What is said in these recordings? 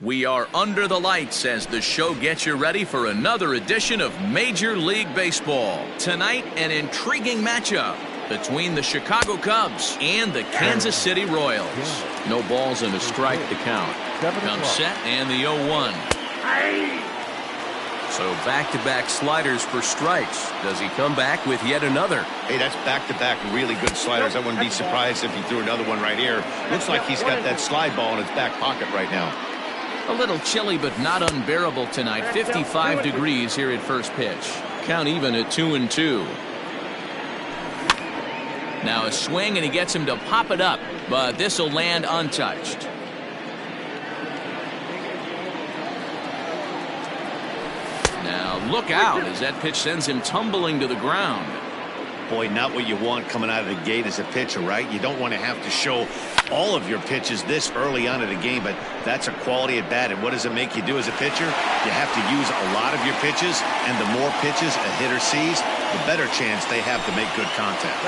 We are under the lights as the show gets you ready for another edition of Major League Baseball. Tonight, an intriguing matchup between the Chicago Cubs and the Kansas City Royals. No balls and a strike to count. Comes set and the 0-1. So back-to-back sliders for strikes. Does he come back with yet another? Hey, that's back-to-back really good sliders. I wouldn't be surprised if he threw another one right here. Looks like he's got that slide ball in his back pocket right now. A little chilly but not unbearable tonight. 55 degrees here at first pitch. Count even at 2-2. Now a swing and he gets him to pop it up, but this will land untouched. Now look out as that pitch sends him tumbling to the ground. Boy, not what you want coming out of the gate as a pitcher, right? You don't want to have to show all of your pitches this early on in the game, but that's a quality at bat. And what does it make you do as a pitcher? You have to use a lot of your pitches, and the more pitches a hitter sees, the better chance they have to make good contact.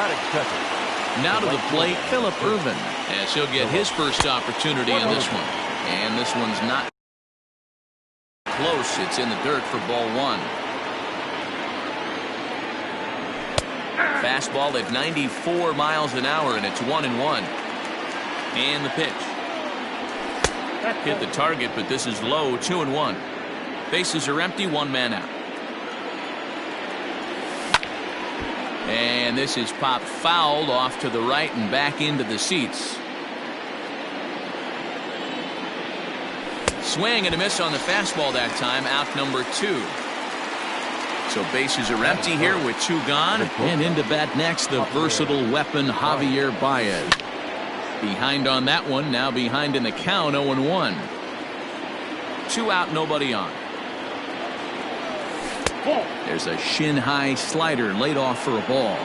Now to the plate, Phillip Ervin, as he'll get his first opportunity in this one. And this one's not close. It's in the dirt for ball one. Fastball at 94 miles an hour, and it's 1-1. And the pitch. Hit the target, but this is low, 2-1. Bases are empty, one man out. And this is popped fouled off to the right and back into the seats. Swing and a miss on the fastball that time, out number 2. So bases are empty here with 2 gone. And into bat next, the versatile weapon Javier Baez. Behind on that one, now behind in the count, 0-1. 2 out, nobody on. There's a shin-high slider laid off for a ball.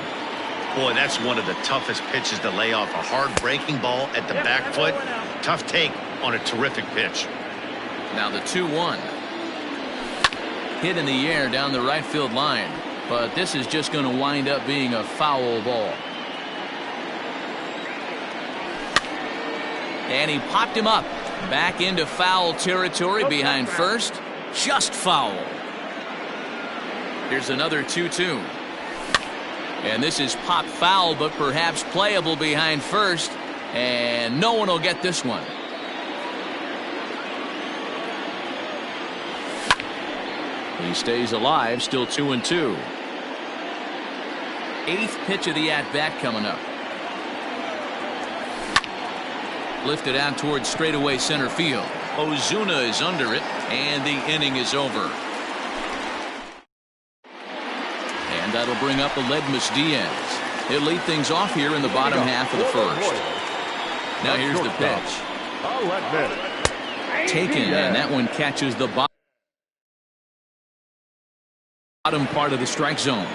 Boy, that's one of the toughest pitches to lay off. A hard breaking ball at the back foot. Tough take on a terrific pitch. Now the 2-1. Hit in the air down the right field line, but this is just going to wind up being a foul ball. And he popped him up back into foul territory behind first. Just foul. Here's another 2-2. And this is popped foul, but perhaps playable behind first, and no one will get this one. He stays alive, still 2-2. 8th pitch of the at-bat coming up. Lifted out towards straightaway center field. Ozuna is under it, and the inning is over. And that'll bring up Aledmus Diaz. He'll lead things off here in the bottom half of the first. Now here's the pitch. Taken, and that one catches the bottom part of the strike zone.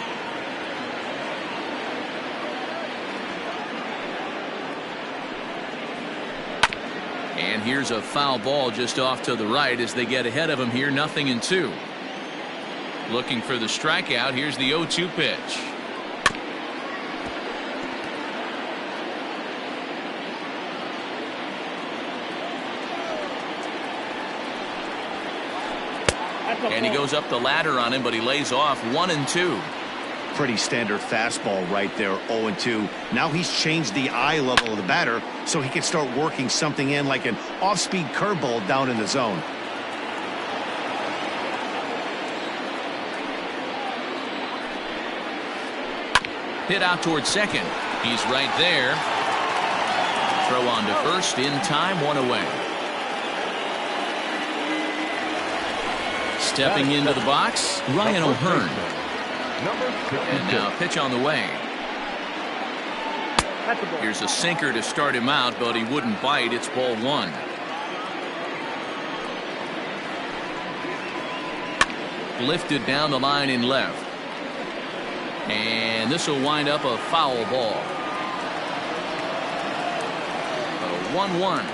And here's a foul ball just off to the right as they get ahead of him here, 0-2. Looking for the strikeout. Here's the 0-2 pitch. And he goes up the ladder on him, but he lays off 1-2. Pretty standard fastball right there, 0-2. Now he's changed the eye level of the batter so he can start working something in like an off-speed curveball down in the zone. Hit out towards second. He's right there. Throw on to first in time, 1 away. Stepping into the box, Ryan O'Hearn. And now pitch on the way. Here's a sinker to start him out, but he wouldn't bite. It's ball 1. Lifted down the line in left. And this will wind up a foul ball. A 1-1.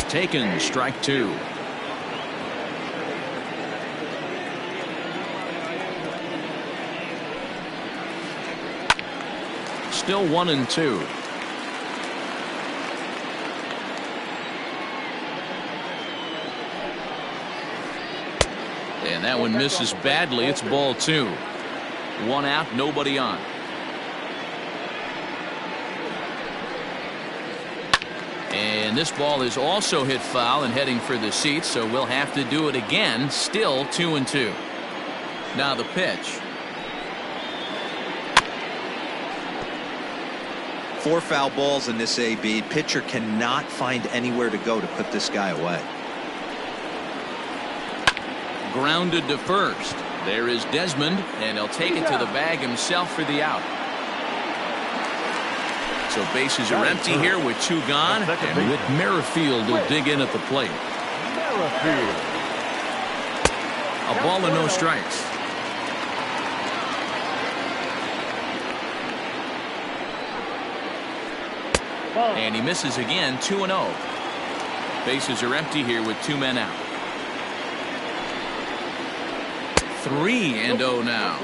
Taken, strike 2. Still 1-2. That one misses badly. It's ball 2. 1 out, nobody on. And this ball is also hit foul and heading for the seats, so we'll have to do it again. Still 2-2. Now the pitch. 4 foul balls in this AB. Pitcher cannot find anywhere to go to put this guy away. Grounded to first. There is Desmond, and he'll take it to the bag himself for the out. So bases are empty here with 2 gone, and Rick Merrifield will dig in at the plate. A ball and no strikes. And he misses again. 2-0. Bases are empty here with 2 men out. 3-0 now.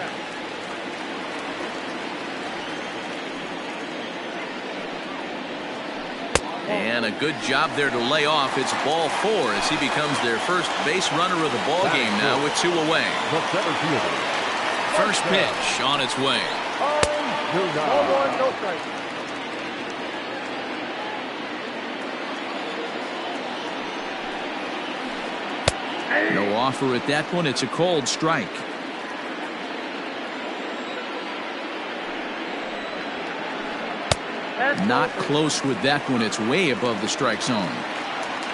And a good job there to lay off. It's ball 4 as he becomes their first base runner of the ball game now with 2 away. First pitch on its way. No offer at that one. It's a cold strike. Not close with that one. It's way above the strike zone.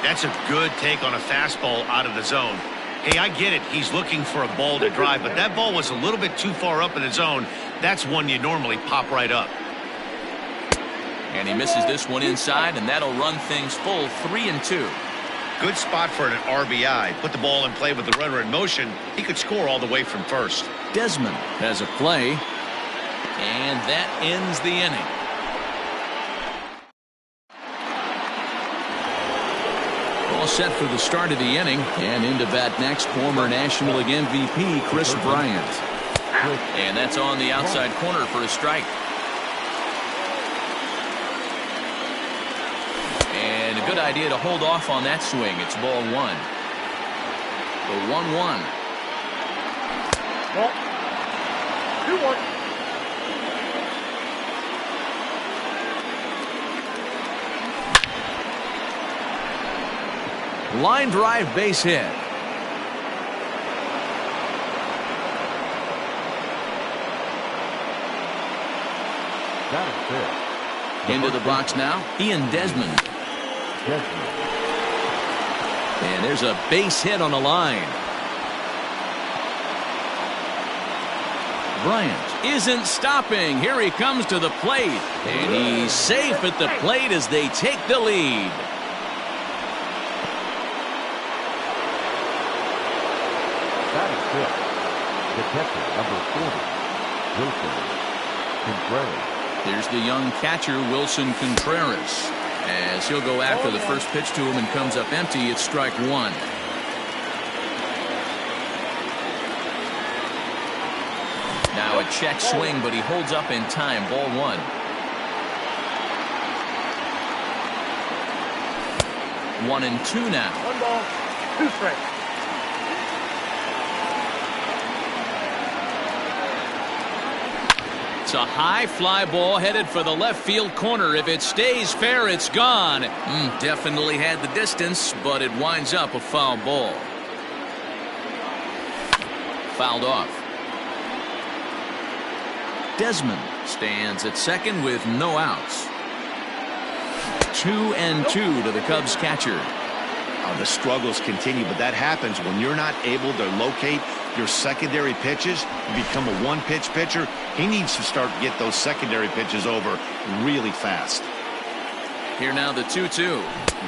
That's a good take on a fastball out of the zone. Hey, I get it. He's looking for a ball to drive, but that ball was a little bit too far up in the zone. That's one you normally pop right up. And he misses this one inside, and that'll run things full. 3-2. Good spot for an RBI. Put the ball in play with the runner in motion. He could score all the way from first. Desmond has a play, and that ends the inning. All set for the start of the inning, and into bat next, former National League MVP Chris Bryant. And that's on the outside corner for a strike. And a good idea to hold off on that swing. It's ball 1. The 1-1. 2-1. Line drive base hit. Into the box now, Ian Desmond. And there's a base hit on the line. Bryant isn't stopping. Here he comes to the plate. And he's safe at the plate as they take the lead. Detective number 40, Wilson Contreras. Here's the young catcher, Wilson Contreras, as he'll go after the first pitch to him and comes up empty. It's strike 1. Now a check swing, but he holds up in time. Ball 1. 1-2 now. 1 ball, 2 strikes. It's a high fly ball headed for the left field corner. If it stays fair, it's gone. Definitely had the distance, but it winds up a foul ball. Fouled off. Desmond stands at second with no outs. 2-2 to the Cubs catcher. The struggles continue, but that happens when you're not able to locate your secondary pitches. You become a one-pitch pitcher. He needs to start to get those secondary pitches over really fast. Here now the 2-2.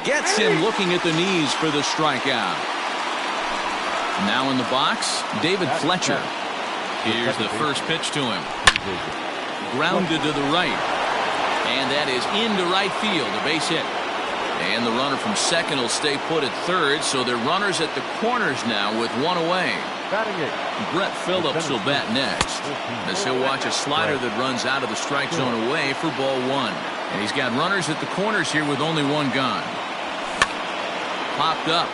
Gets him looking at the knees for the strikeout. Now in the box, David Fletcher. Here's the first pitch to him. Grounded to the right. And that is into right field, a base hit. And the runner from second will stay put at third, so they're runners at the corners now with 1 away. Brett Phillips will bat next, as he'll watch a slider that runs out of the strike zone away for ball 1. And he's got runners at the corners here with only 1 gone. Popped up.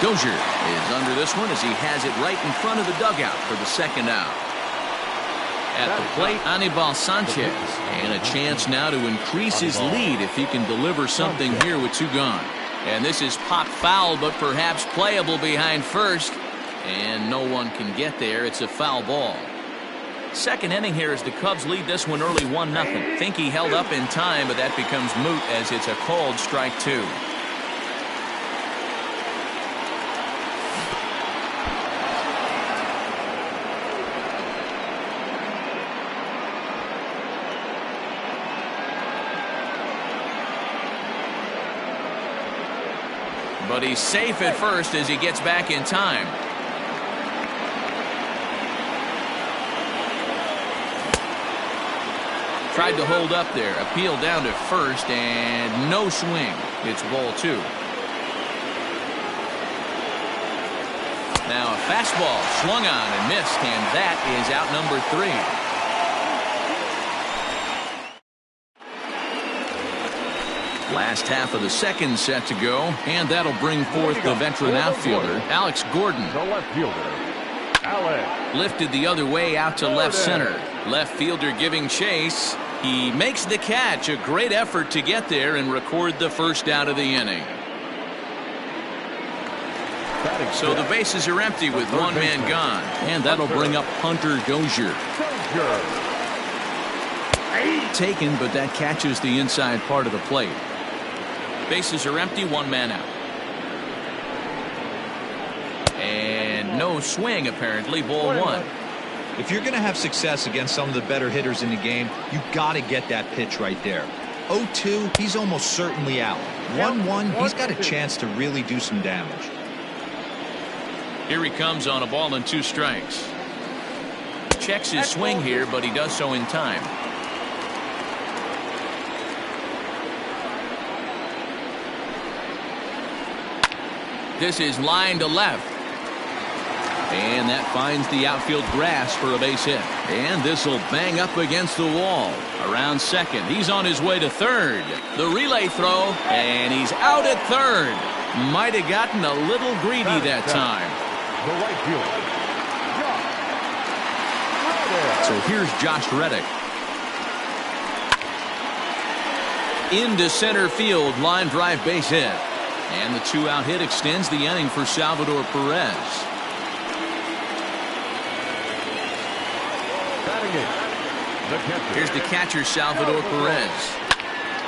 Dozier is under this one as he has it right in front of the dugout for the second out. At the plate, Anibal Sanchez, and a chance now to increase his lead if he can deliver something here with 2 gone. And this is popped foul, but perhaps playable behind first, and no one can get there. It's a foul ball. Second inning here as the Cubs lead this one early 1-0. Think he held up in time, but that becomes moot as it's a called strike 2. But he's safe at first as he gets back in time. Tried to hold up there. Appeal down to first and no swing. It's ball 2. Now a fastball swung on and missed, and that is out number 3. Last half of the second set to go, and that'll bring forth the veteran outfielder, Alex Gordon. The left fielder, Alex. Lifted the other way out to left center. Left fielder giving chase. He makes the catch. A great effort to get there and record the first out of the inning. So the bases are empty with 1 man gone, and that'll bring up Hunter Dozier. Taken, but that catches the inside part of the plate. Bases are empty, 1 man out. And no swing, apparently. Ball 1. If you're going to have success against some of the better hitters in the game, you got to get that pitch right there. 0-2, he's almost certainly out. 1-1, he's got a chance to really do some damage. Here he comes on a ball and 2 strikes. Checks his swing here, but he does so in time. This is line to left. And that finds the outfield grass for a base hit. And this will bang up against the wall. Around second. He's on his way to third. The relay throw, and he's out at third. Might have gotten a little greedy that time. The right fielder, So here's Josh Reddick. Into center field, line drive base hit. And the 2-out hit extends the inning for Salvador Perez. Here's the catcher, Salvador Perez.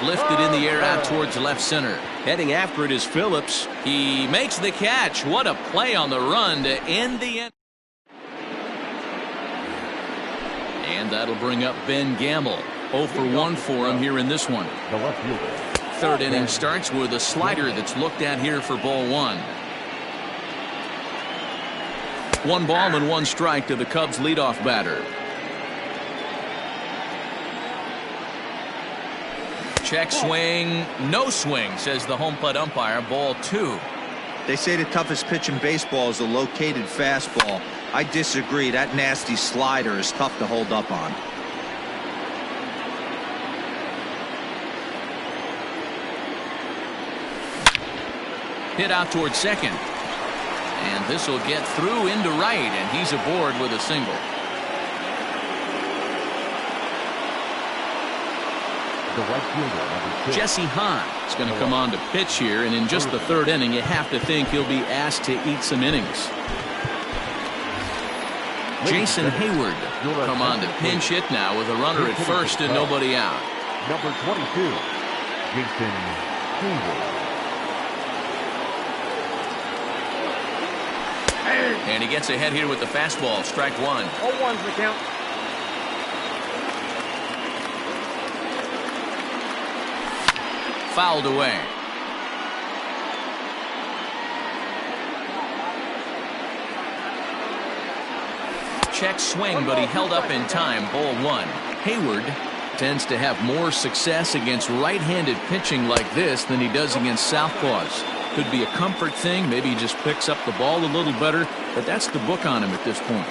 Lifted in the air out towards left center. Heading after it is Phillips. He makes the catch. What a play on the run to end the inning. And that'll bring up Ben Gamble. 0 for 1 for him here in this one. the left fielder. Third inning starts with a slider that's looked at here for ball 1. 1 ball and 1 strike to the Cubs leadoff batter. Check swing, no swing, says the home plate umpire. Ball 2. They say the toughest pitch in baseball is a located fastball. I disagree. That nasty slider is tough to hold up on. Hit out towards second. And this will get through into right, and he's aboard with a single. The right fielder, number 6. Jesse Hahn is going to come on to pitch here, and in just the third inning, you have to think he'll be asked to eat some innings. Jason Hayward come on to pinch hit now with a runner at first and nobody out. Number 22, Jason Hayward. And he gets ahead here with the fastball. Strike 1. 0-1's the count. Fouled away. Check swing, but he held up in time. Ball 1. Hayward tends to have more success against right-handed pitching like this than he does against southpaws. Could be a comfort thing. Maybe he just picks up the ball a little better, but that's the book on him at this point.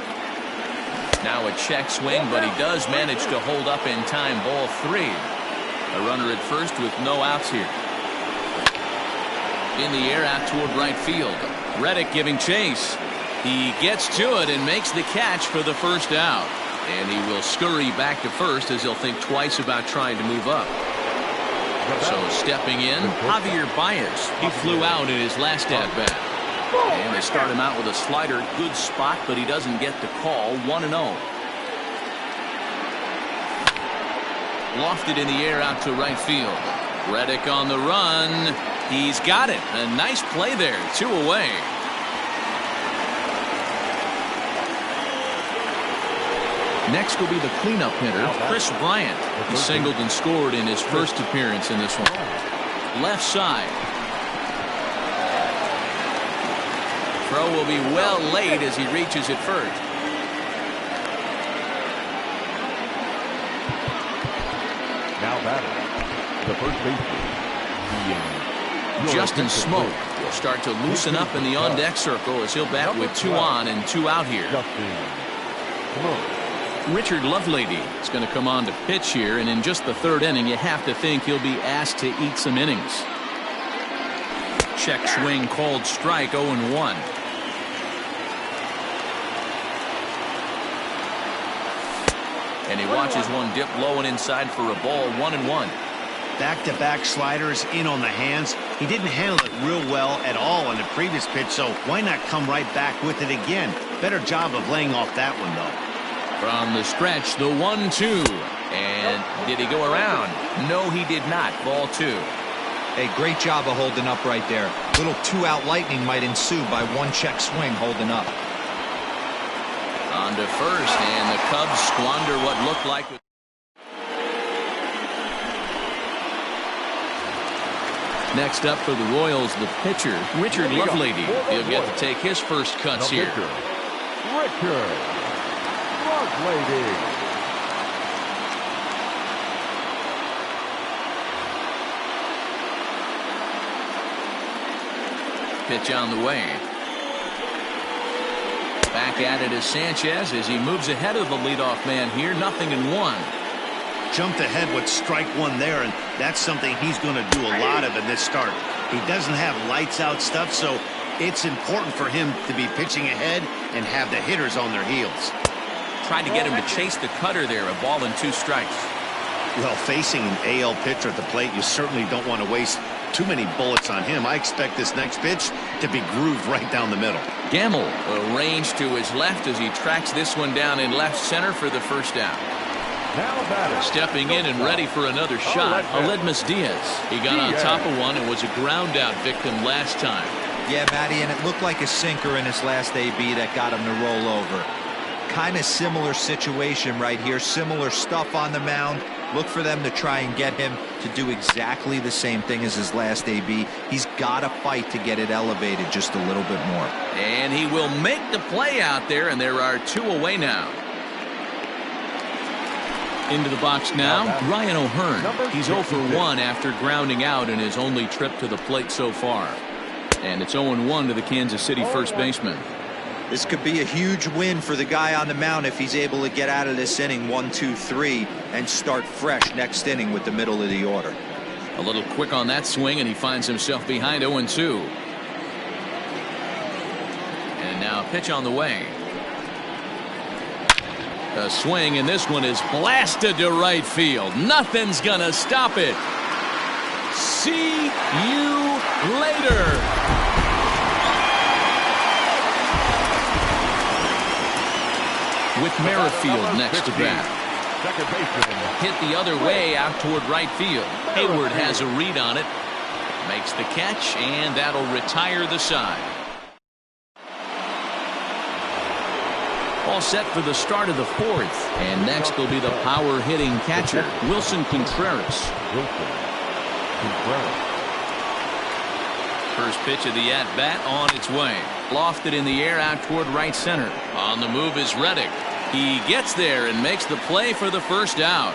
Now a check swing, but he does manage to hold up in time. Ball 3. A runner at first with no outs here. In the air out toward right field. Reddick giving chase. He gets to it and makes the catch for the first out. And he will scurry back to first as he'll think twice about trying to move up. So stepping in, Javier Baez. He flew out in his last at-bat. And they start him out with a slider. Good spot, but he doesn't get the call. 1-0. Lofted in the air out to right field. Reddick on the run. He's got it. A nice play there. 2 away. Next will be the cleanup hitter, Chris Bryant. He singled and scored in his first appearance in this one. Left side. Throw will be well laid as he reaches it first. Now batting, the first baseman, Justin Smoke will start to loosen up in the on-deck circle as he'll bat with 2 on and 2 out here. Richard Lovelady is going to come on to pitch here, and in just the 3rd inning, you have to think he'll be asked to eat some innings. Check swing called strike, 0-1. And he watches one dip low and inside for a ball. 1-1. Back-to-back sliders in on the hands. He didn't handle it real well at all on the previous pitch, so why not come right back with it again? Better job of laying off that one, though. From the stretch, the 1-2. And did he go around? No, he did not. Ball 2. Hey, great job of holding up right there. Little 2-out lightning might ensue by one check swing holding up. On to first, and the Cubs squander what looked like. Next up for the Royals, the pitcher, Richard Lovelady. He'll get to take his first cuts here. Richard Lovelady. Pitch on the way. Back at it is Sanchez as he moves ahead of the leadoff man here. 0-1. Jumped ahead with strike 1 there, and that's something he's going to do a lot of in this start. He doesn't have lights out stuff, so it's important for him to be pitching ahead and have the hitters on their heels. Tried to get him to chase the cutter there. A ball and 2 strikes. Well, facing an AL pitcher at the plate, you certainly don't want to waste too many bullets on him. I expect this next pitch to be grooved right down the middle. Gamble arranged to his left as he tracks this one down in left center for the first out. Stepping in and ready for another shot, Aledmus Diaz. He got on top of one and was a ground out victim last time. Yeah, Matty, and it looked like a sinker in his last AB that got him to roll over. Kind of similar situation right here. Similar stuff on the mound. Look for them to try and get him to do exactly the same thing as his last AB. He's got to fight to get it elevated just a little bit more. And he will make the play out there, and there are 2 away now. Into the box now, Ryan O'Hearn. He's 0 for 1 after grounding out in his only trip to the plate so far. And it's 0-1 to the Kansas City first baseman. This could be a huge win for the guy on the mound if he's able to get out of this inning 1, 2, 3 and start fresh next inning with the middle of the order. A little quick on that swing, and he finds himself behind 0-2. And now a pitch on the way. A swing, and this one is blasted to right field. Nothing's gonna stop it. See you later. With Merrifield next to bat. Hit the other way out toward right field. Hayward has a read on it. Makes the catch, and that'll retire the side. All set for the start of the 4th. And next will be the power-hitting catcher, Wilson Contreras. First pitch of the at-bat on its way. Lofted in the air out toward right center. On the move is Reddick. He gets there and makes the play for the first out.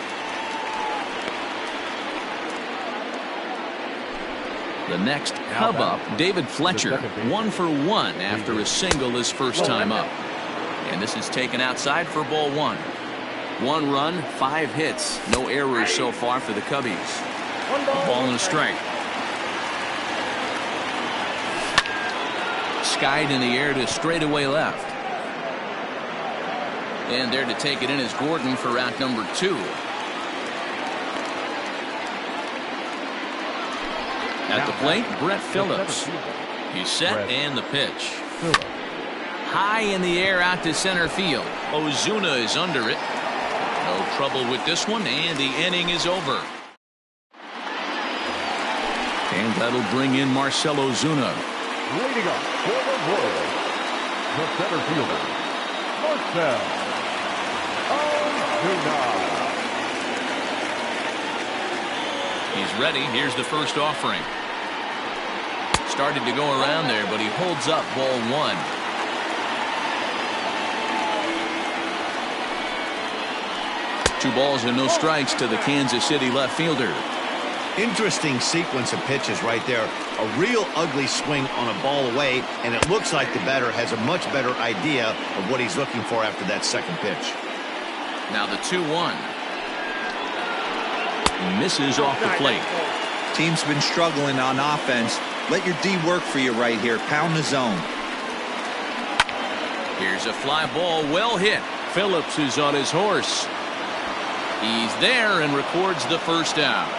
The next Cub up, David Fletcher. 1 for 1 after a single his first time up. And this is taken outside for ball 1. 1 run, 5 hits. No errors so far for the Cubbies. Ball and a strike. Skied in the air to straightaway left. And there to take it in is Gordon for out number 2. At the plate, Brett Phillips. He's set and the pitch. High in the air out to center field. Ozuna is under it. No trouble with this one, and the inning is over. And that'll bring in Marcell Ozuna. Leading up for the Royals, the center fielder, Marcell Ozuna. He's ready. Here's the first offering. Started to go around there, but he holds up ball 1. Two balls and no strikes to the Kansas City left fielder. Interesting sequence of pitches right there. A real ugly swing on a ball away, and it looks like the batter has a much better idea of what he's looking for after that second pitch. Now the 2-1. Misses off the plate. Team's been struggling on offense. Let your D work for you right here. Pound the zone. Here's a fly ball, well hit. Phillips is on his horse. He's there and records the first out.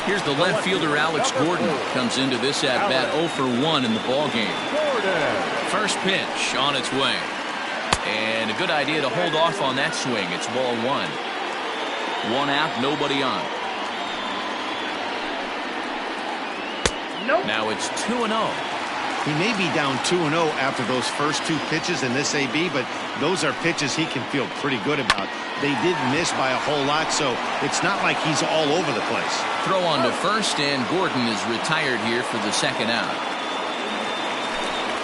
Here's the left fielder, Alex Gordon. Comes into this at-bat 0 for 1 in the ballgame. First pitch on its way. And a good idea to hold off on that swing. It's ball 1. 1 out, nobody on. Now it's 2-0. He may be down 2-0 after those first 2 pitches in this AB, but those are pitches he can feel pretty good about. They did miss by a whole lot, so it's not like he's all over the place. Throw on to first, and Gordon is retired here for the second out.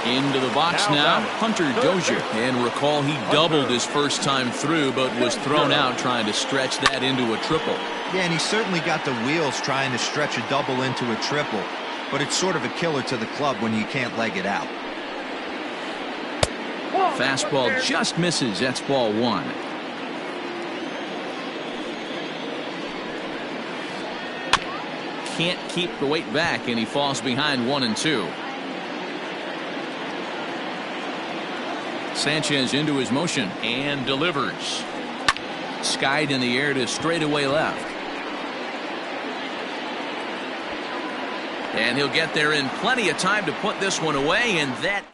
Into the box now, Hunter Dozier. And recall, he doubled his first time through, but was thrown out trying to stretch that into a triple. Yeah, and he certainly got the wheels trying to stretch a double into a triple. But it's sort of a killer to the club when you can't leg it out. Fastball just misses. That's ball 1. Can't keep the weight back, and he falls behind 1-2. Sanchez into his motion and delivers. Skied in the air to straightaway left. And he'll get there in plenty of time to put this one away, and that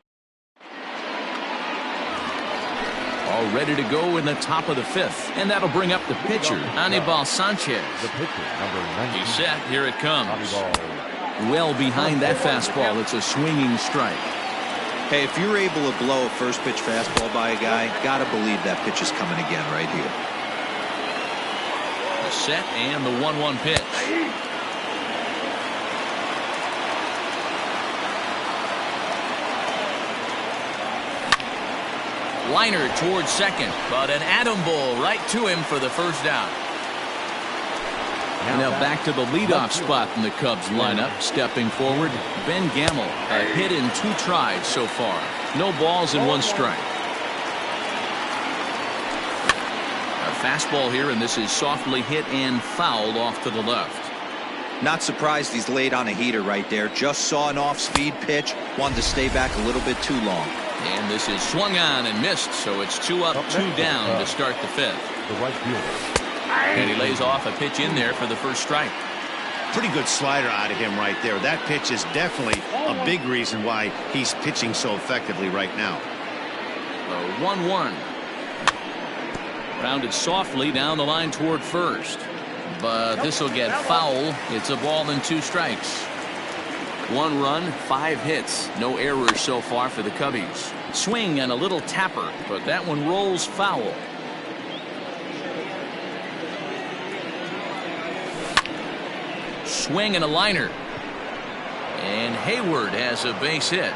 all ready to go in the top of the 5th. And that'll bring up the pitcher, Anibal Sanchez. The pitcher, number 19. He's set. Here it comes. Well behind that fastball. It's a swinging strike. Hey, if you're able to blow a first pitch fastball by a guy, gotta believe that pitch is coming again right here. The set and the 1-1 pitch. Liner towards second, but an Adam Bull right to him for the first out. Now back to the leadoff spot in the Cubs lineup. Stepping forward, Ben Gamel. A hit in 2 tries so far. No balls and 1 strike. A fastball here, and this is softly hit and fouled off to the left. Not surprised he's laid on a heater right there. Just saw an off-speed pitch. Wanted to stay back a little bit too long. And this is swung on and missed, so it's 2 up, 2 down to start the 5th. The right fielder. And he lays off a pitch in there for the first strike. Pretty good slider out of him right there. That pitch is definitely a big reason why he's pitching so effectively right now. The 1-1. Rounded softly down the line toward first. But this will get foul. It's a ball and 2 strikes. 1 run, 5 hits. No errors so far for the Cubbies. Swing and a little tapper, but that one rolls foul. Swing and a liner. And Hayward has a base hit.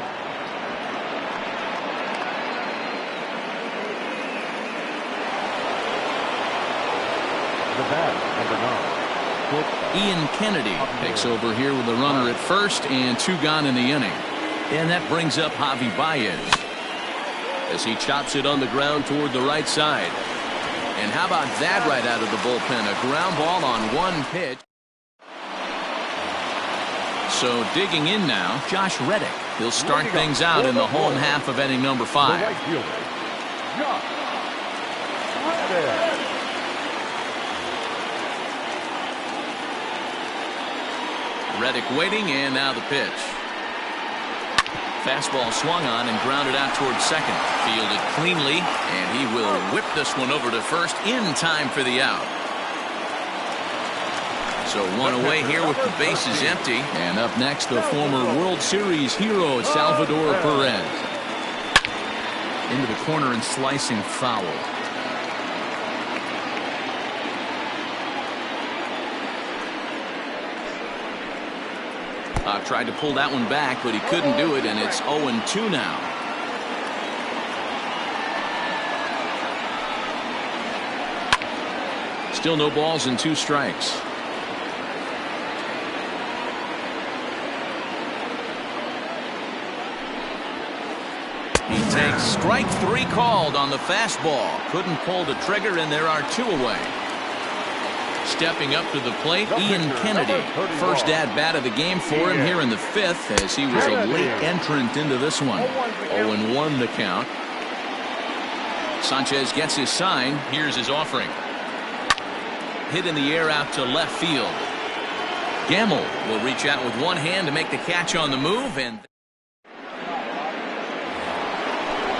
The bat, number 9. Ian Kennedy takes over here with a runner at first and 2 gone in the inning. And that brings up Javi Baez as he chops it on the ground toward the right side. And how about that right out of the bullpen? A ground ball on 1 pitch. So digging in now, Josh Reddick. He'll start things out in the home half of inning number 5. The right fielder, Josh Reddick. Reddick waiting, and now the pitch. Fastball swung on and grounded out towards second. Fielded cleanly, and he will whip this one over to first in time for the out. So one away here with the bases empty. And up next, the former World Series hero, Salvador Perez. Into the corner and slicing foul. Tried to pull that one back, but he couldn't do it, and it's 0-2 now. Still no balls and 2 strikes. He takes strike 3 called on the fastball. Couldn't pull the trigger, and there are 2 away. Stepping up to the plate, Ian Kennedy. First at-bat of the game for him here in the 5th, as he was a late entrant into this one. 0-1 the count. Sanchez gets his sign. Here's his offering. Hit in the air out to left field. Gamble will reach out with one hand to make the catch on the move, and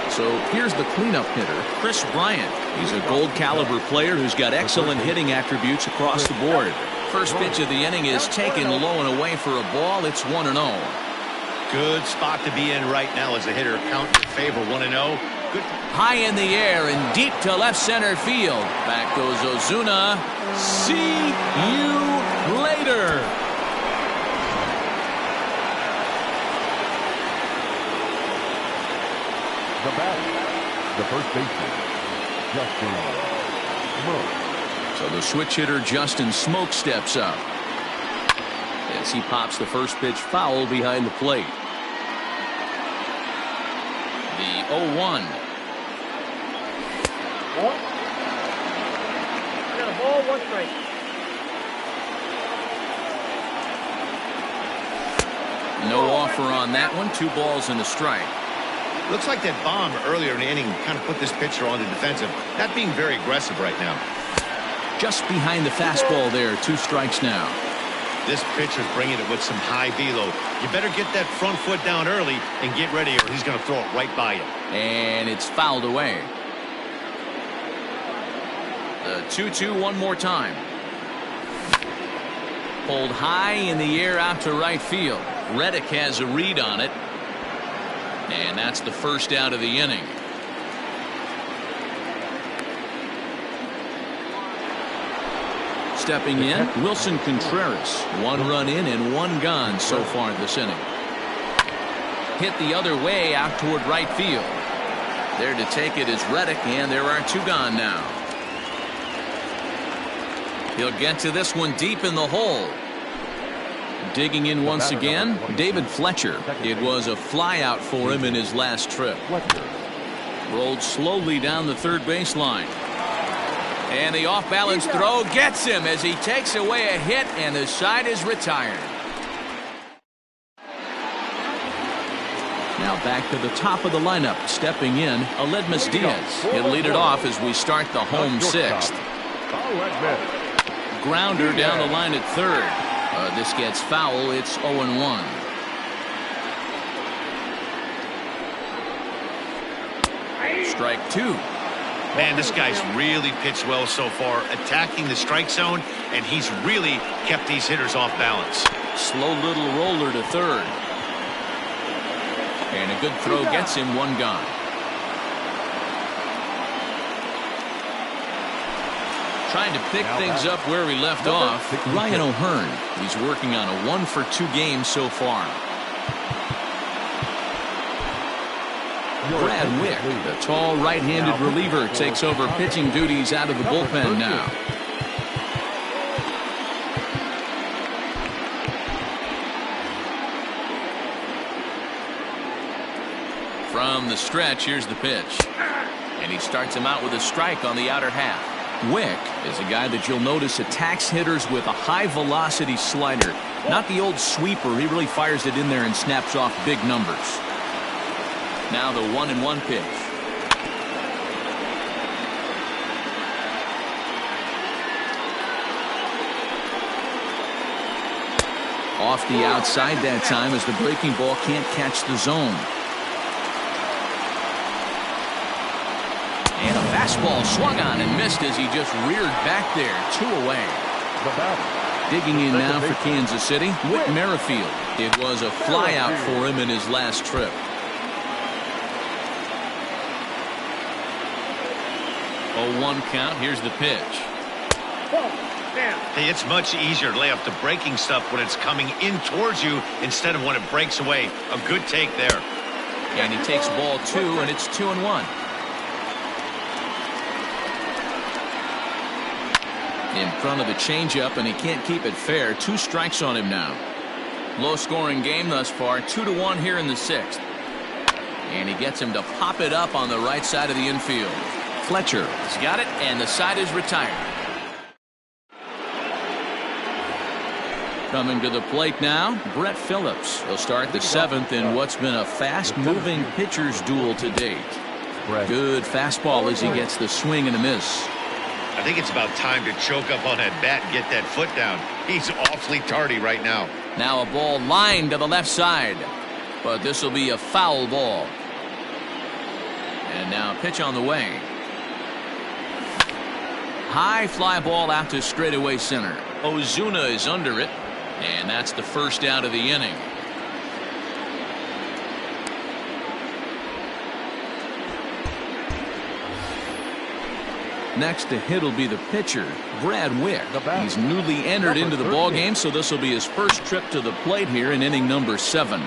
so here's the cleanup hitter, Chris Bryant. He's a gold caliber player who's got excellent hitting attributes across the board. First pitch of the inning is taken low and away for a ball. It's 1-0. Good spot to be in right now as a hitter. Count in favor, 1-0. Good. High in the air and deep to left center field. Back goes Ozuna. See you later. The batter, the first baseman, Justin Smoke. So the switch hitter Justin Smoke steps up as he pops the first pitch foul behind the plate. The 0-1. I got a ball, 1 strike. No offer on that one. 2 balls and a strike. Looks like that bomb earlier in the inning kind of put this pitcher on the defensive. Not being very aggressive right now. Just behind the fastball there. 2 strikes now. This pitcher's bringing it with some high velo. You better get that front foot down early and get ready, or he's going to throw it right by you. And it's fouled away. The 2-2 one more time. Pulled high in the air out to right field. Reddick has a read on it. And that's the first out of the inning. Stepping in, Wilson Contreras. 1 run in and 1 gone so far this inning. Hit the other way out toward right field. There to take it is Reddick, and there are 2 gone now. He'll get to this one deep in the hole. Digging in once again, David Fletcher. It was a flyout for him in his last trip. Rolled slowly down the third baseline. And the off-balance throw gets him as he takes away a hit, and the side is retired. Now back to the top of the lineup. Stepping in, Aledmus Diaz. He'll lead it off as we start the home 6th. Grounder down the line at third. This gets foul. It's 0-1. Strike 2. Man, this guy's really pitched well so far, attacking the strike zone, and he's really kept these hitters off balance. Slow little roller to third. And a good throw gets him 1 gone. Trying to pick things up where we left off, Ryan O'Hearn. He's working on a 1-for-2 game so far. Brad Wick, the tall right-handed reliever, takes over pitching duties out of the bullpen now. From the stretch, here's the pitch. And he starts him out with a strike on the outer half. Wick is a guy that you'll notice attacks hitters with a high-velocity slider. Not the old sweeper. He really fires it in there and snaps off big numbers. Now the 1-1 pitch. Off the outside that time as the breaking ball can't catch the zone. And a fastball swung on and missed as he just reared back there. 2 away. Digging in now for Kansas City, Whit Merrifield. It was a flyout for him in his last trip. 0-1 count. Here's the pitch. Hey, it's much easier to lay off the breaking stuff when it's coming in towards you instead of when it breaks away. A good take there. And he takes ball 2, and it's 2-1. In front of the changeup, and he can't keep it fair. 2 strikes on him now. Low-scoring game thus far. 2-1 here in the 6th. And he gets him to pop it up on the right side of the infield. Fletcher has got it, and the side is retired. Coming to the plate now, Brett Phillips. He'll start the 7th in what's been a fast-moving pitcher's duel to date. Good fastball as he gets the swing and a miss. I think it's about time to choke up on that bat and get that foot down. He's awfully tardy right now. Now a ball lined to the left side, but this will be a foul ball. And now a pitch on the way. High fly ball out to straightaway center. Ozuna is under it, and that's the first out of the inning. Next to hit will be the pitcher, Brad Wick. He's newly entered into the ballgame, so this will be his first trip to the plate here in inning number 7.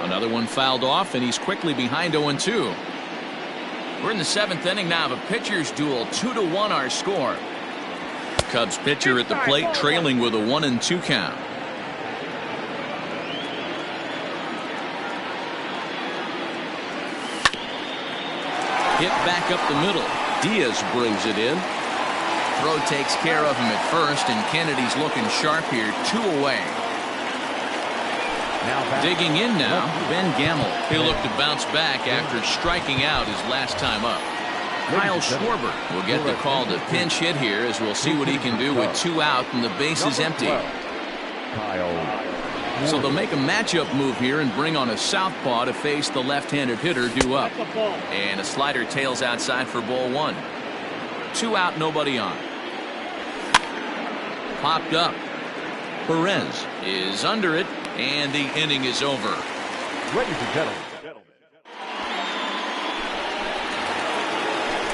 Another one fouled off, and he's quickly behind 0-2. We're in the 7th inning now of a pitcher's duel. 2-1 our score. Cubs pitcher at the plate trailing with a 1-2 count. Hit back up the middle. Diaz brings it in. Throw takes care of him at first, and Kennedy's looking sharp here. 2 away. Digging in now, Ben Gamel. He'll look to bounce back after striking out his last time up. Kyle Schwarber will get the call to pinch hit here, as we'll see what he can do with 2 out and the base is empty. So they'll make a matchup move here and bring on a southpaw to face the left-handed hitter due up. And a slider tails outside for ball 1. 2 out, nobody on. Popped up. Perez is under it, and the inning is over. Ladies and gentlemen.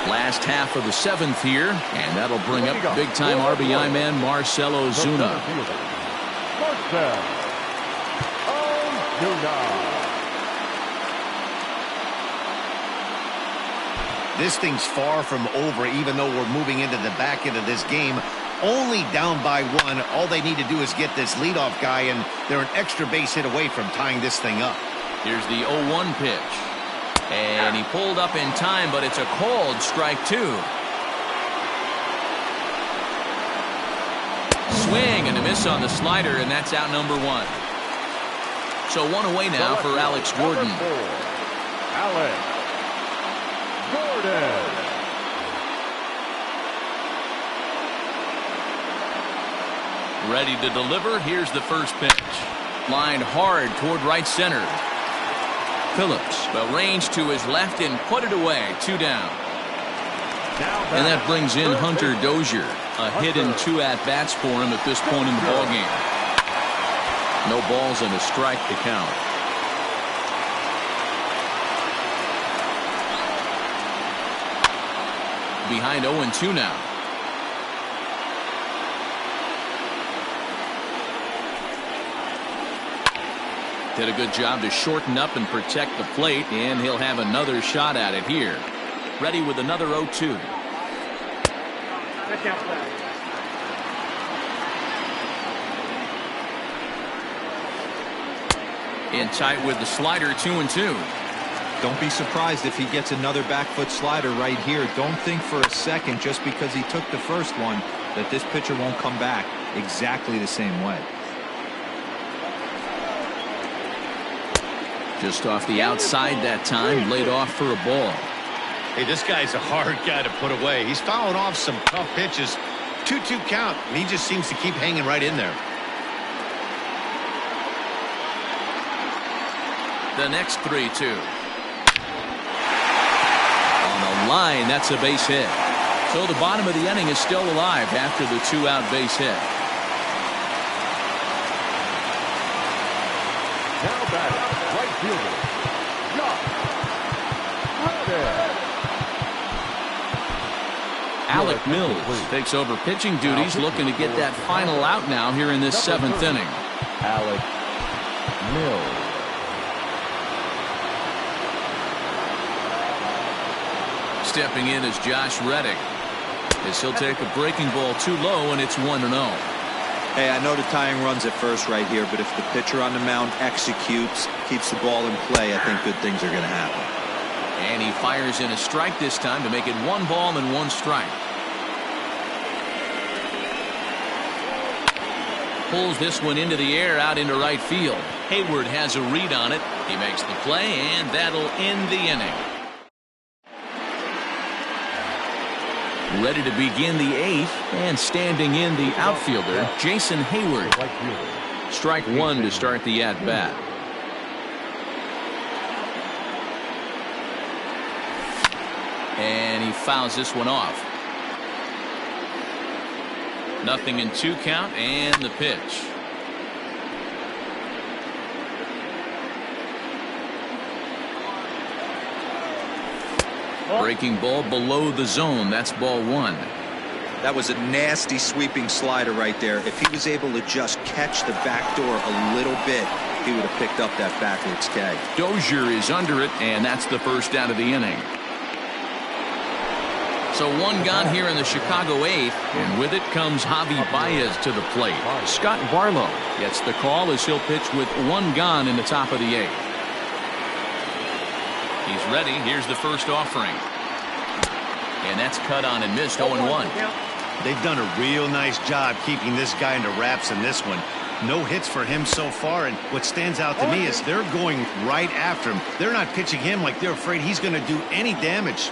Last half of the 7th here, and that'll bring up big-time RBI man Marcell Ozuna. This thing's far from over, even though we're moving into the back end of this game. Only down by 1. All they need to do is get this leadoff guy, and they're an extra base hit away from tying this thing up. Here's the 0-1 pitch. And he pulled up in time, but it's a called strike 2. Swing and a miss on the slider, and that's out number 1. So 1 away now for Alex Gordon. Alex Gordon. Ready to deliver. Here's the first pitch. Lined hard toward right center. Phillips will range to his left and put it away. 2 down. And that brings in Hunter Dozier. A hit and 2 at-bats for him at this point in the ballgame. No balls and a strike to count. Behind 0-2 now. Did a good job to shorten up and protect the plate, and he'll have another shot at it here. Ready with another 0-2. In tight with the slider. 2-2. Don't be surprised if he gets another back foot slider right here. Don't think for a second, just because he took the first one, that this pitcher won't come back exactly the same way. Just off the outside that time, laid off for a ball. Hey, this guy's a hard guy to put away. He's fouling off some tough pitches. 2-2 count, and he just seems to keep hanging right in there. The next 3-2. On a line, that's a base hit. So the bottom of the inning is still alive after the 2-out base hit. Now batting, right fielder, Josh Reddick. Alec Mills takes over pitching duties, looking to get that final out now here in this 7th inning. Alec Mills. Stepping in is Josh Reddick, as he'll take a breaking ball too low, and it's 1-0. Hey, I know the tying run's at first right here, but if the pitcher on the mound executes, keeps the ball in play, I think good things are going to happen. And he fires in a strike this time to make it 1 ball and 1 strike. Pulls this one into the air out into right field. Hayward has a read on it. He makes the play, and that'll end the inning. Ready to begin the 8th, and standing in the outfielder, Jason Hayward. Strike 1 to start the at-bat. And he fouls this one off. 0-2 count, and the pitch. Breaking ball below the zone. That's ball 1. That was a nasty sweeping slider right there. If he was able to just catch the back door a little bit, he would have picked up that backwards K. Dozier is under it, and that's the first out of the inning. So 1 gone here in the Chicago 8th, and with it comes Javi Baez to the plate. Scott Barlow gets the call as he'll pitch with 1 gone in the top of the 8th. He's ready. Here's the first offering. And that's cut on and missed. 0-1. They've done a real nice job keeping this guy under wraps in this one. No hits for him so far, and what stands out to me is they're going right after him. They're not pitching him like they're afraid he's going to do any damage.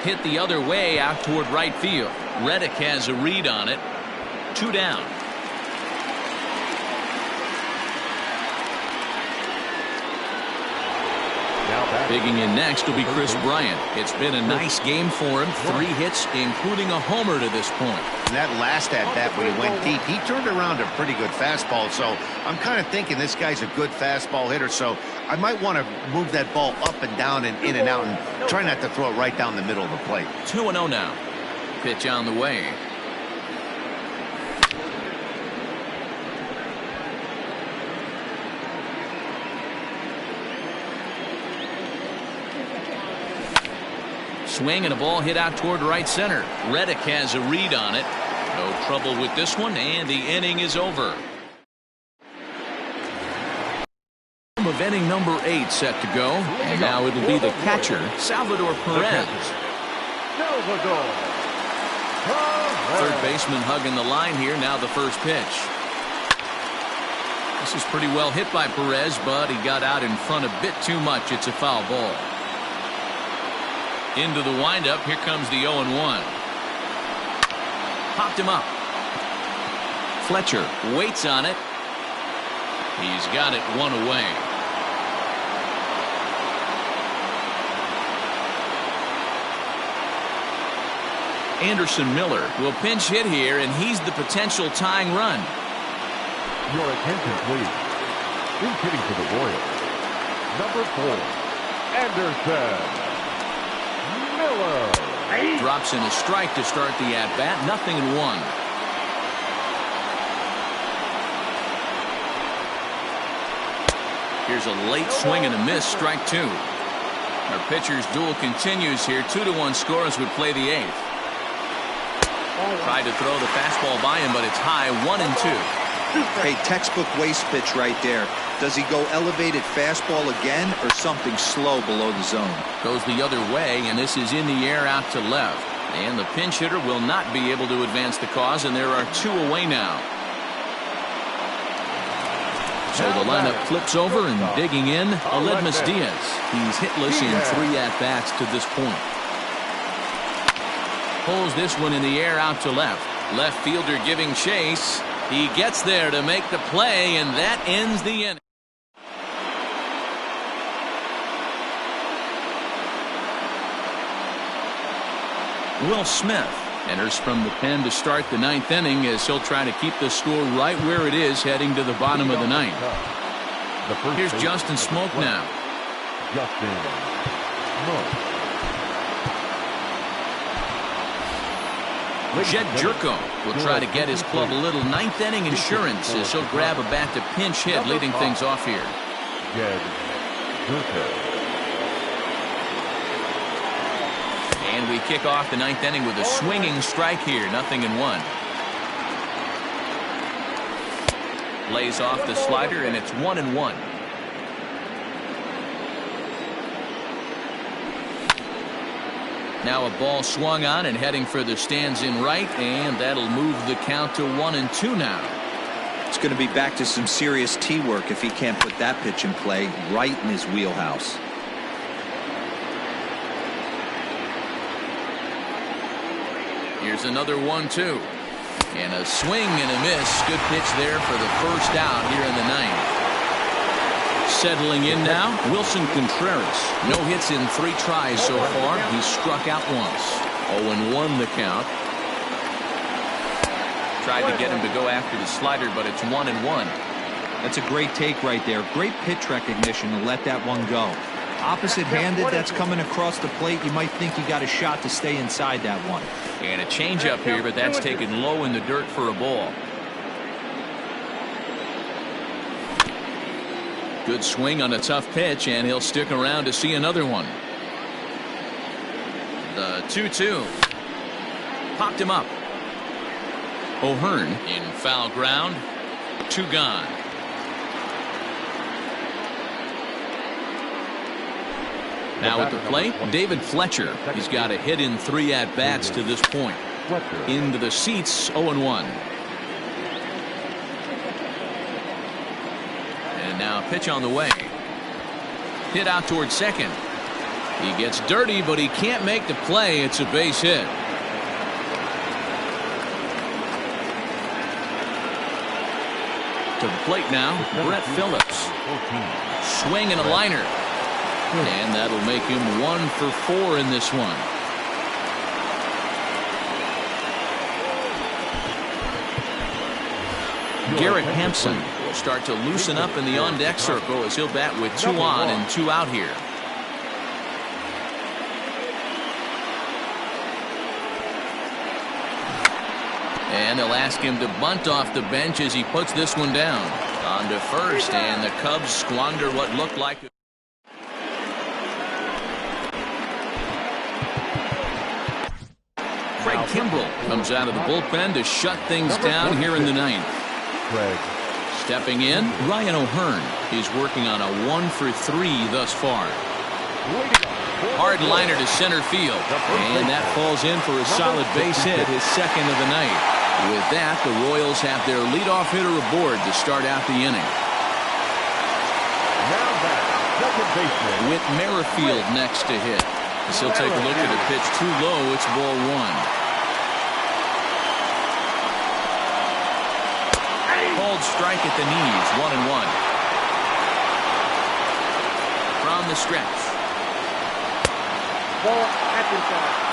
Hit the other way out toward right field. Reddick has a read on it. 2 down. Digging in next will be Chris Bryant. It's been a nice game for him. 3 hits, including a homer to this point. And that last at-bat when he went deep, he turned around a pretty good fastball. So I'm kind of thinking this guy's a good fastball hitter. So I might want to move that ball up and down and in and out and try not to throw it right down the middle of the plate. 2-0 now. Pitch on the way. Swing and a ball hit out toward right center. Reddick has a read on it. No trouble with this one, and the inning is over. Of inning number 8 set to go, and now it'll be the catcher, Salvador Perez. Third baseman hugging the line here. Now the first pitch. This is pretty well hit by Perez, but he got out in front a bit too much. It's a foul ball. Into the windup. Here comes the 0-1. Popped him up. Fletcher waits on it. He's got it 1 away. Anderson Miller will pinch hit here, and he's the potential tying run. Your attention, please. In hitting for the Royals, number 4, Anderson Miller. Drops in a strike to start the at-bat. 0-1. Here's a late swing and a miss. Strike 2. Our pitcher's duel continues here. 2-1 score as we play the 8th. Tried to throw the fastball by him, but it's high. 1-2. Hey, textbook waste pitch right there. Does he go elevated fastball again or something slow below the zone? Goes the other way, and this is in the air out to left. And the pinch hitter will not be able to advance the cause, and there are 2 away now. So the lineup flips over, and digging in, Aledmus Diaz. He's hitless in 3 at-bats to this point. Pulls this one in the air out to left. Left fielder giving chase. He gets there to make the play, and that ends the inning. Will Smith enters from the pen to start the 9th inning as he'll try to keep the score right where it is heading to the bottom of the 9th. Here's Justin Smoke now. Justin Smoke. Jed Jerko will try to get his club a little 9th inning insurance as he'll grab a bat to pinch hit, leading things off here. Jed Jerko. And we kick off the 9th inning with a swinging strike here, 0-1. Lays off the slider, and it's 1-1. Now a ball swung on and heading for the stands in right, and that'll move the count to 1-2 now. It's going to be back to some serious tee work if he can't put that pitch in play right in his wheelhouse. Here's another 1-2. And a swing and a miss. Good pitch there for the first out here in the 9th. Settling in now, Wilson Contreras. No hits in 3 tries so far. He's struck out once. 0-1 the count. Tried to get him to go after the slider, but it's 1-1. That's a great take right there. Great pitch recognition to let that one go. Opposite-handed, that's coming across the plate. You might think you got a shot to stay inside that one. And a changeup here, but that's taken low in the dirt for a ball. Good swing on a tough pitch, and he'll stick around to see another one. The 2-2. Popped him up. O'Hearn in foul ground. 2 gone. Now at the plate, David Fletcher. He's got a hit in 3 at-bats to this point. Into the seats, 0-1. And now a pitch on the way. Hit out towards second. He gets dirty, but he can't make the play. It's a base hit. To the plate now, Brett Phillips. Swing and a liner. And that'll make him 1 for 4 in this one. Garrett Hampson will start to loosen up in the on-deck circle as he'll bat with 2 on and 2 out here. And they'll ask him to bunt off the bench as he puts this one down. On to first, and the Cubs squander what looked like Craig Kimbrell comes out of the bullpen to shut things down here in the 9th. Stepping in, Ryan O'Hearn. He's working on a 1 for 3 thus far. Hard liner to center field, and that falls in for a solid base hit, his 2nd of the night. With that, the Royals have their leadoff hitter aboard to start out the inning. Whit Merrifield next to hit. As he'll take a look at a pitch too low. It's ball 1. Called strike at the knees. 1-1. From the stretch. Ball at inside.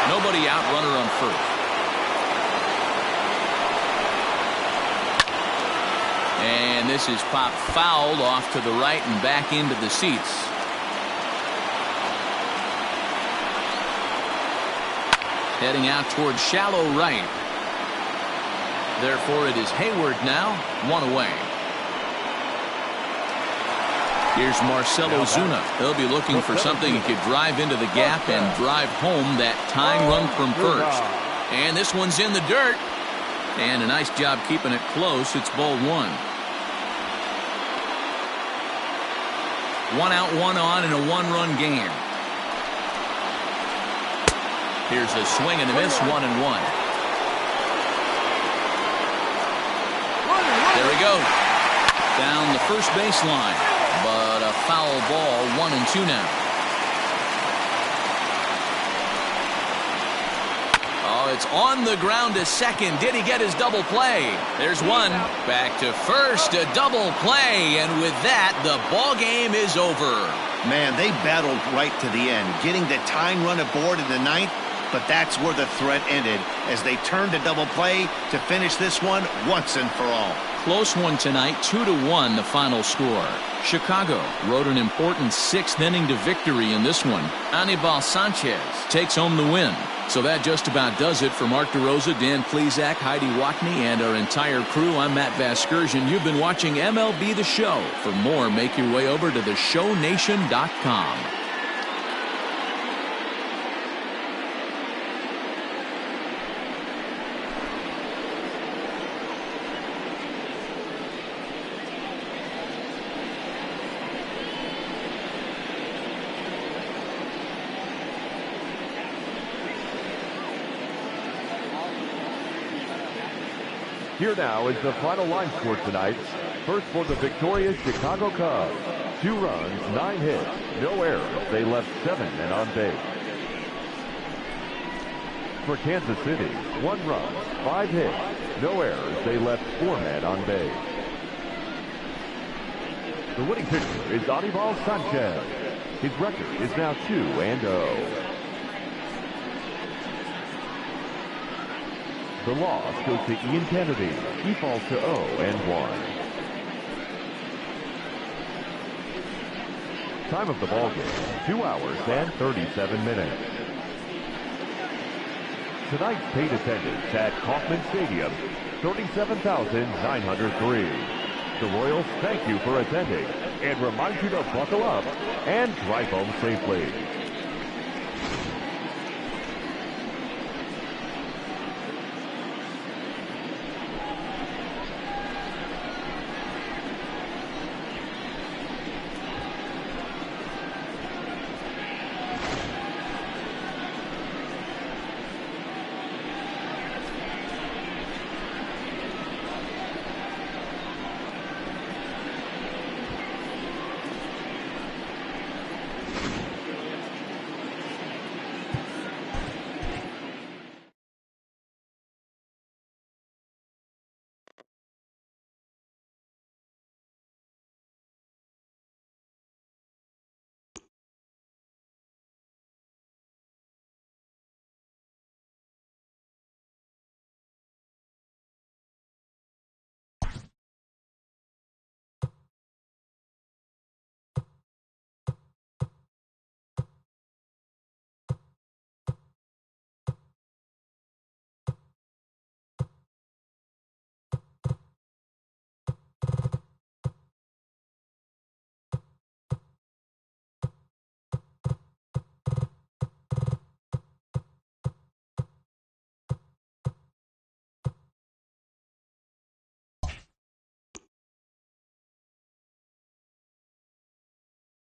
Nobody out, runner on first. And this is popped foul off to the right and back into the seats. Heading out towards shallow right. Therefore, it is Hayward now, 1 away. Here's Marcelo Zuna. He'll be looking for something he could drive into the gap and drive home that tying run from first. And this one's in the dirt. And a nice job keeping it close. It's ball one. 1 out, 1 on in a 1-run game. Here's a swing and a miss, 1-1. There we go. Down the first baseline. But a foul ball, 1-2 now. Oh, it's on the ground to second. Did he get his double play? There's one. Back to first, a double play. And with that, the ball game is over. Man, they battled right to the end, getting the tying run aboard in the ninth. But that's where the threat ended as they turned to double play to finish this one once and for all. Close one tonight, 2-1 the final score. Chicago rode an important 6th inning to victory in this one. Anibal Sanchez takes home the win. So that just about does it for Mark DeRosa, Dan Plesac, Heidi Watney, and our entire crew. I'm Matt Vasgersian. You've been watching MLB The Show. For more, make your way over to theshownation.com. Here now is the final line score tonight. First for the victorious Chicago Cubs. 2 runs, 9 hits, no errors. They left 7 men on base. For Kansas City, 1 run, 5 hits, no errors. They left 4 men on base. The winning pitcher is Anibal Sanchez. His record is now 2-0. The loss goes to Ian Kennedy. He falls to 0-1. Time of the ball game, 2 hours and 37 minutes. Tonight's paid attendance at Kauffman Stadium, 37,903. The Royals thank you for attending and remind you to buckle up and drive home safely.